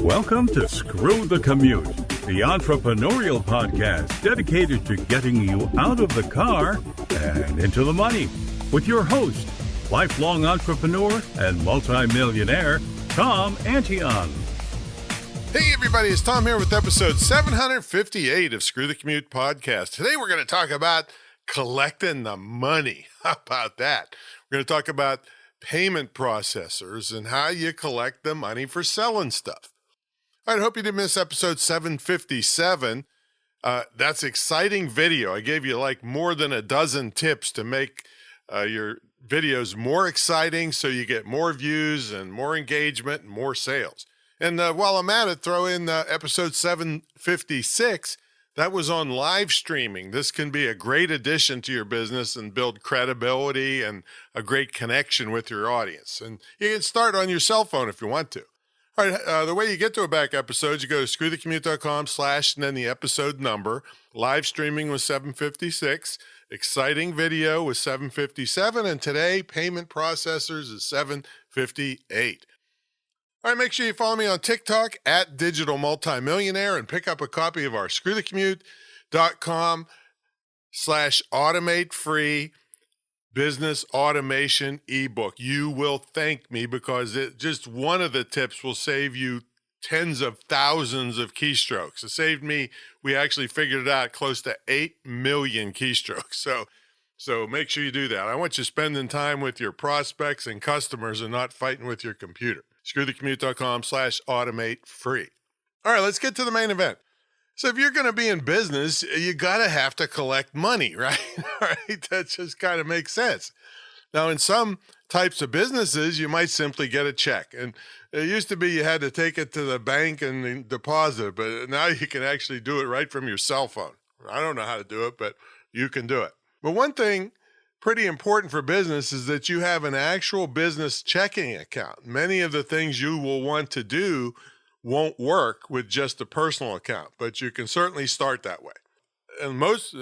Welcome to Screw the Commute, the entrepreneurial podcast dedicated to getting you out of the car and into the money. With your host, lifelong entrepreneur and multimillionaire, Tom Antion. Hey everybody, it's Tom here with episode 758 of Screw the Commute podcast. Today we're going to talk about collecting the money. How about that? We're going to talk about payment processors and how you collect the money for selling stuff. All right, I hope you didn't miss episode 757. That's exciting video. I gave you like more than a dozen tips to make your videos more exciting so you get more views and more engagement and more sales. And while I'm at it, throw in episode 756. That was on live streaming. This can be a great addition to your business and build credibility and a great connection with your audience. And you can start on your cell phone if you want to. All right, the way you get to a back episode, you go to screwthecommute.com/ and then the episode number. Live streaming was 756. Exciting video was 757. And today, payment processors is 758. All right, make sure you follow me on TikTok at Digital Multimillionaire and pick up a copy of our screwthecommute.com/automate free business automation ebook. You will thank me because just one of the tips will save you tens of thousands of keystrokes. It saved me, we actually figured it out, close to 8 million keystrokes. So make sure you do that. I want you spending time with your prospects and customers and not fighting with your computer. screwthecommute.com/automate free. All right, let's get to the main event. So if you're going to be in business, you got to have to collect money, right? All right, that just kind of makes sense. Now, in some types of businesses, you might simply get a check. And it used to be you had to take it to the bank and deposit it, but now you can actually do it right from your cell phone. I don't know how to do it, but you can do it. But one thing pretty important for business is that you have an actual business checking account. Many of the things you will want to do won't work with just a personal account, but you can certainly start that way. And most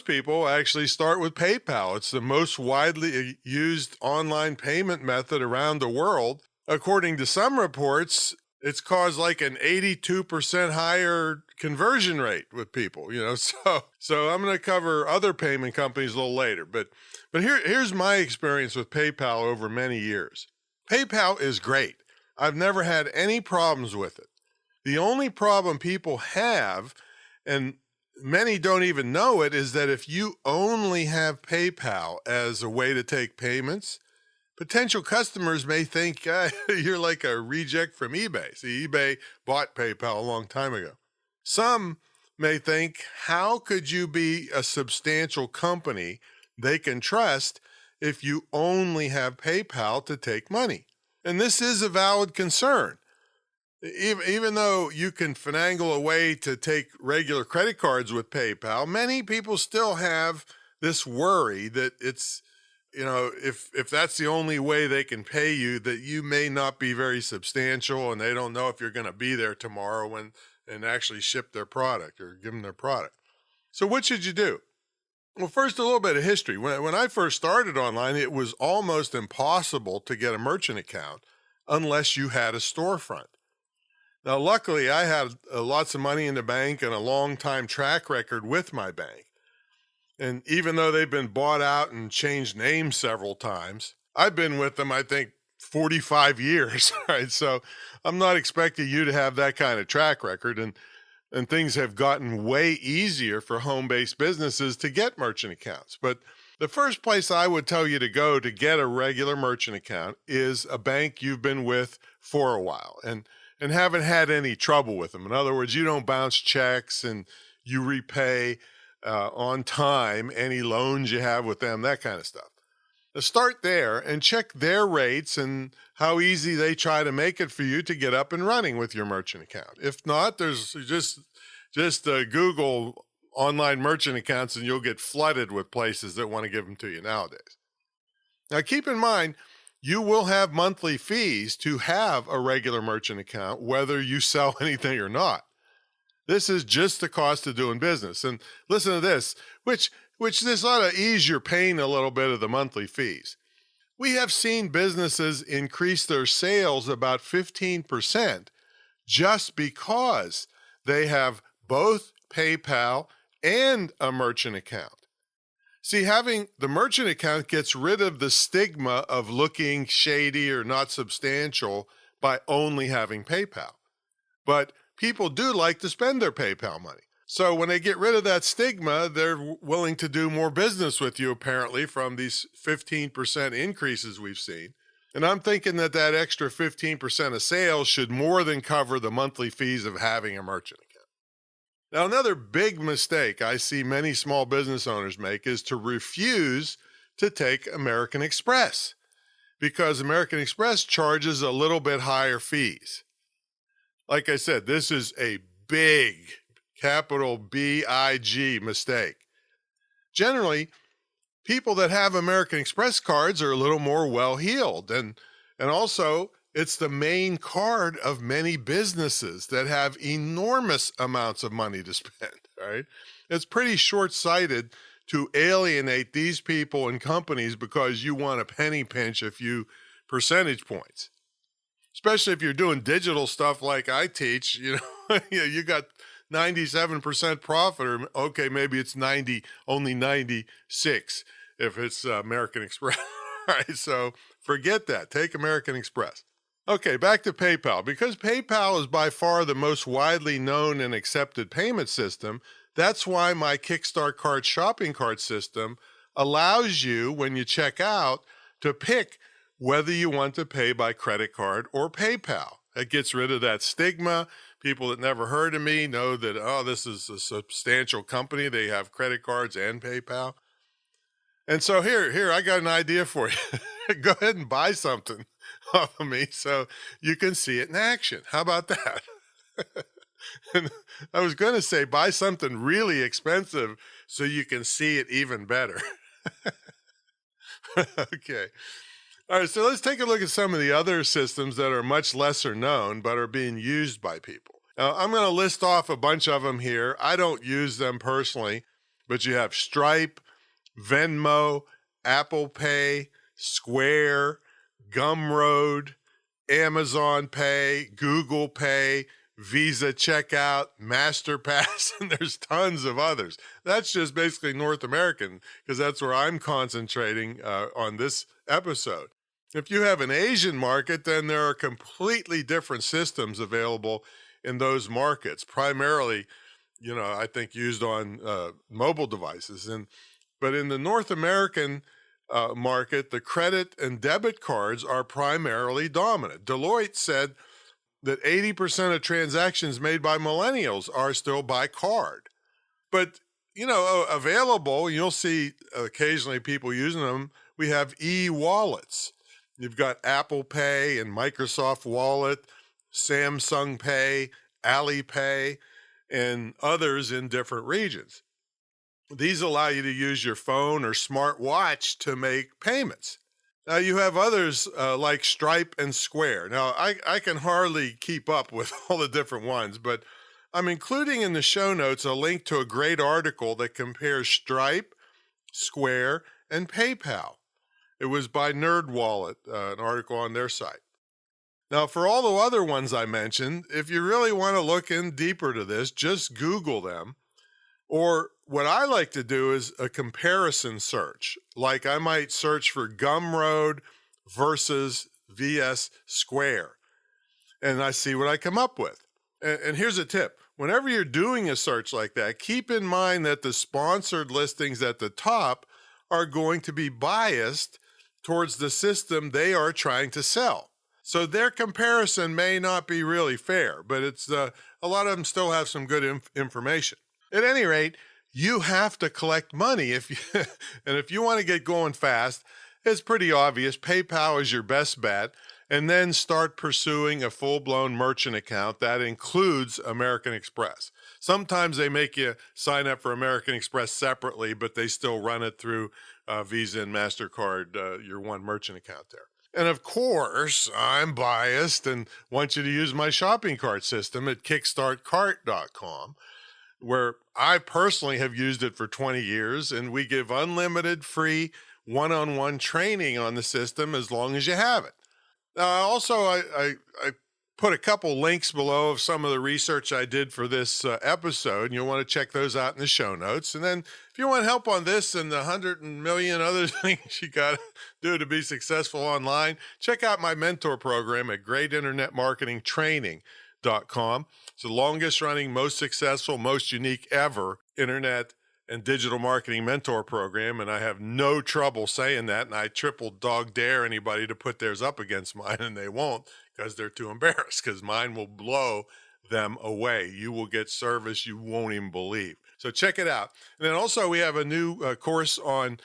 people actually start with PayPal. It's the most widely used online payment method around the world. According to some reports, it's caused like an 82% higher conversion rate with people, So I'm going to cover other payment companies a little later, but here's my experience with PayPal over many years. PayPal is great. I've never had any problems with it. The only problem people have, and many don't even know it, is that if you only have PayPal as a way to take payments, potential customers may think you're like a reject from eBay. See, eBay bought PayPal a long time ago. Some may think, how could you be a substantial company they can trust if you only have PayPal to take money? And this is a valid concern. Even though you can finagle a way to take regular credit cards with PayPal, many people still have this worry that it's, if that's the only way they can pay you, that you may not be very substantial and they don't know if you're going to be there tomorrow and actually ship their product or give them their product. So what should you do? Well, first, a little bit of history. When I first started online, it was almost impossible to get a merchant account unless you had a storefront. Now, luckily, I had lots of money in the bank and a long-time track record with my bank. And even though they've been bought out and changed names several times, I've been with them, I think, 45 years, right? So I'm not expecting you to have that kind of track record. And things have gotten way easier for home-based businesses to get merchant accounts. But the first place I would tell you to go to get a regular merchant account is a bank you've been with for a while and haven't had any trouble with them. In other words, you don't bounce checks and you repay on time any loans you have with them, that kind of stuff. Now start there and check their rates and how easy they try to make it for you to get up and running with your merchant account. If not, there's just Google online merchant accounts and you'll get flooded with places that want to give them to you nowadays. Now keep in mind, you will have monthly fees to have a regular merchant account, whether you sell anything or not. This is just the cost of doing business. And listen to this, which this ought to ease your pain a little bit of the monthly fees. We have seen businesses increase their sales about 15% just because they have both PayPal and a merchant account. See, having the merchant account gets rid of the stigma of looking shady or not substantial by only having PayPal. But people do like to spend their PayPal money. So when they get rid of that stigma, they're willing to do more business with you, apparently, from these 15% increases we've seen. And I'm thinking that that extra 15% of sales should more than cover the monthly fees of having a merchant account. Now, another big mistake I see many small business owners make is to refuse to take American Express, because American Express charges a little bit higher fees. Like I said, this is a big, capital B-I-G mistake. Generally, people that have American Express cards are a little more well-heeled, and also it's the main card of many businesses that have enormous amounts of money to spend, right? It's pretty short-sighted to alienate these people and companies because you want a penny pinch a few percentage points. Especially if you're doing digital stuff like I teach, you got 97% profit, or okay, maybe it's only 96 if it's American Express. All right, so forget that. Take American Express. Okay, back to PayPal. Because PayPal is by far the most widely known and accepted payment system, that's why my Kickstart Card shopping cart system allows you, when you check out, to pick whether you want to pay by credit card or PayPal. It gets rid of that stigma. People that never heard of me know that, oh, this is a substantial company. They have credit cards and PayPal. And so here, I got an idea for you. Go ahead and buy something off of me so you can see it in action. How about that? And I was going to say buy something really expensive so you can see it even better. Okay. All right, so let's take a look at some of the other systems that are much lesser known but are being used by people. Now, I'm going to list off a bunch of them here. I don't use them personally, but you have Stripe, Venmo, Apple Pay, Square, Gumroad, Amazon Pay, Google Pay, Visa Checkout, MasterPass, and there's tons of others. That's just basically North American, because that's where I'm concentrating on this episode. If you have an Asian market, then there are completely different systems available in those markets, primarily, I think used on mobile devices. But in the North American market, the credit and debit cards are primarily dominant. Deloitte said that 80% of transactions made by millennials are still by card. But, available, you'll see occasionally people using them. We have e-wallets. You've got Apple Pay and Microsoft Wallet, Samsung Pay, Alipay, and others in different regions. These allow you to use your phone or smartwatch to make payments. Now, you have others like Stripe and Square. Now, I can hardly keep up with all the different ones, but I'm including in the show notes a link to a great article that compares Stripe, Square, and PayPal. It was by NerdWallet, an article on their site. Now, for all the other ones I mentioned, if you really want to look in deeper to this, just Google them. Or what I like to do is a comparison search. Like I might search for Gumroad versus VS Square, and I see what I come up with. And here's a tip. Whenever you're doing a search like that, keep in mind that the sponsored listings at the top are going to be biased towards the system they are trying to sell. So their comparison may not be really fair, but it's a lot of them still have some good information. At any rate, you have to collect money and if you want to get going fast, it's pretty obvious. PayPal is your best bet, and then start pursuing a full-blown merchant account that includes American Express. Sometimes they make you sign up for American Express separately, but they still run it through Visa and MasterCard, your one merchant account there. And of course, I'm biased and want you to use my shopping cart system at kickstartcart.com, where I personally have used it for 20 years, and we give unlimited free one-on-one training on the system as long as you have it. Also, I put a couple links below of some of the research I did for this episode, and you'll want to check those out in the show notes. And then if you want help on this and the 100 million other things you got to do to be successful online, check out my mentor program at greatinternetmarketingtraining.com. It's the longest running, most successful, most unique ever internet and digital marketing mentor program. And I have no trouble saying that. And I triple dog dare anybody to put theirs up against mine, and they won't, because they're too embarrassed, because mine will blow them away. You will get service you won't even believe. So check it out. And then also we have a new course on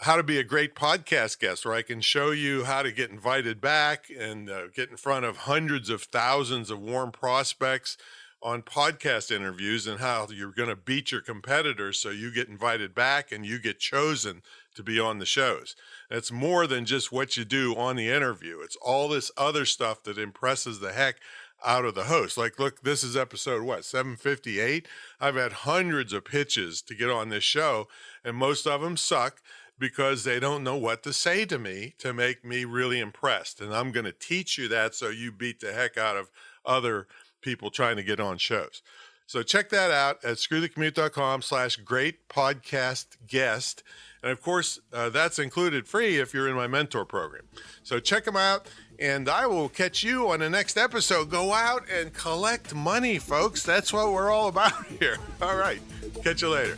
how to be a great podcast guest, where I can show you how to get invited back and get in front of hundreds of thousands of warm prospects on podcast interviews, and how you're going to beat your competitors so you get invited back and you get chosen to be on the shows. It's more than just what you do on the interview. It's all this other stuff that impresses the heck out of the host. Like, look, this is episode, 758? I've had hundreds of pitches to get on this show, and most of them suck because they don't know what to say to me to make me really impressed. And I'm going to teach you that so you beat the heck out of other people trying to get on shows. So check that out at screwthecommute.com/great-podcast-guest. And of course, that's included free if you're in my mentor program. So check them out, and I will catch you on the next episode. Go out and collect money, folks. That's what we're all about here. All right. Catch you later.